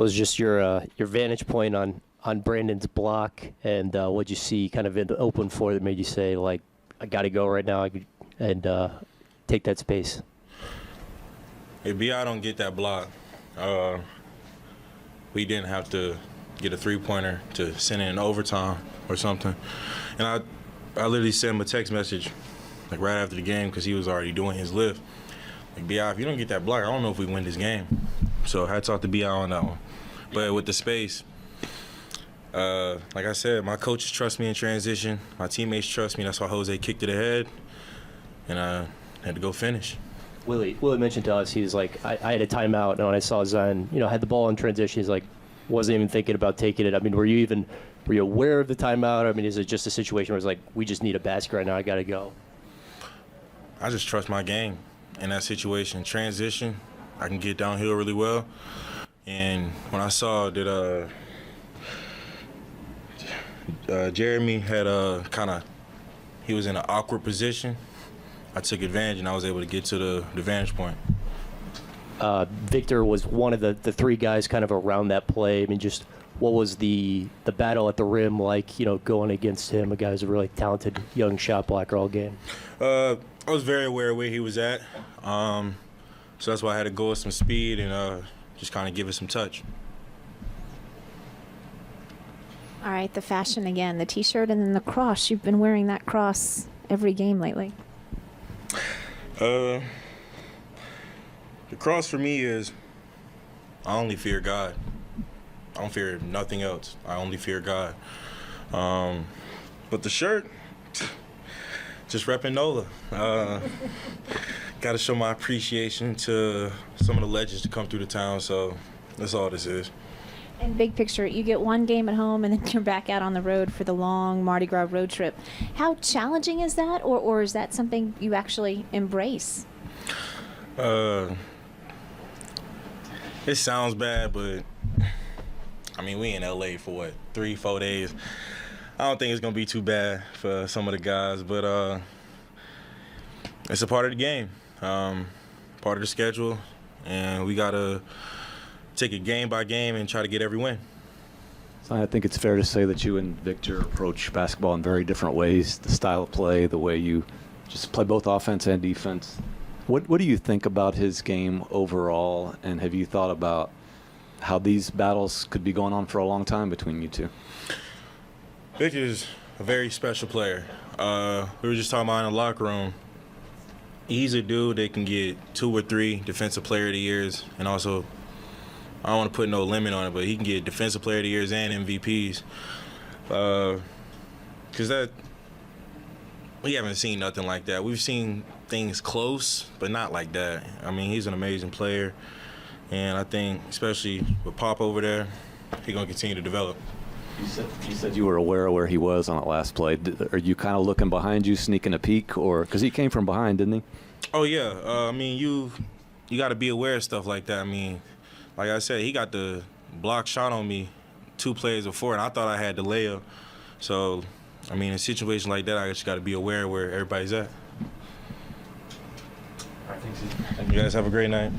was just your vantage point on Brandon's block, and what'd you see kind of in the open floor that made you say, like, I got to go right now and take that space? If B.I. don't get that block, we didn't have to get a three-pointer to send it in overtime or something. And I literally sent him a text message like right after the game because he was already doing his lift. Like, B.I., if you don't get that block, I don't know if we win this game. So hats off to B.I. on that one. But with the space, like I said, my coaches trust me in transition. My teammates trust me. That's why Jose kicked it ahead, and I had to go finish. Willie mentioned to us, he was like, I had a timeout, and when I saw Zion, had the ball in transition, he's like, wasn't even thinking about taking it. I mean, were you aware of the timeout? I mean, is it just a situation where it's like, we just need a basket right now, I got to go? I just trust my game in that situation. Transition, I can get downhill really well. And when I saw that Jeremy had he was in an awkward position, I took advantage and I was able to get to the vantage point. Victor was one of the three guys kind of around that play. I mean, just what was the battle at the rim like, going against him, a guy who's a really talented young shot blocker all game? I was very aware of where he was at. So that's why I had to go with some speed and just kind of give it some touch. All right, the fashion again, the T-shirt and then the cross. You've been wearing that cross every game lately. The cross for me is I only fear God. I don't fear nothing else. I only fear God. But the shirt, just repping NOLA. Got to show my appreciation to some of the legends to come through the town, so that's all this is. And big picture, you get one game at home and then you're back out on the road for the long Mardi Gras road trip. How challenging is that, or is that something you actually embrace? It sounds bad, but I mean, we in LA for what, 3-4 days. I don't think it's gonna be too bad for some of the guys, but it's a part of the game, part of the schedule, and we gotta take it game by game and try to get every win. So I think it's fair to say that you and Victor approach basketball in very different ways. The style of play, the way you just play both offense and defense. What do you think about his game overall, and have you thought about how these battles could be going on for a long time between you two? Victor's a very special player. We were just talking about in the locker room. He's a dude that can get 2 or 3 Defensive Player of the Years, and also, I don't want to put no limit on it, but he can get Defensive Player of the Years and MVPs. Because we haven't seen nothing like that. We've seen things close, but not like that. I mean, he's an amazing player, and I think, especially with Pop over there, he's going to continue to develop. You said you were aware of where he was on that last play. Are you kind of looking behind you, sneaking a peek, or because he came from behind, didn't he? Oh yeah. I mean, you got to be aware of stuff like that. I mean, like I said, he got the block shot on me 2 plays before, and I thought I had the layup. So, I mean, in a situation like that, I just got to be aware of where everybody's at. All right, thanks. You guys have a great night.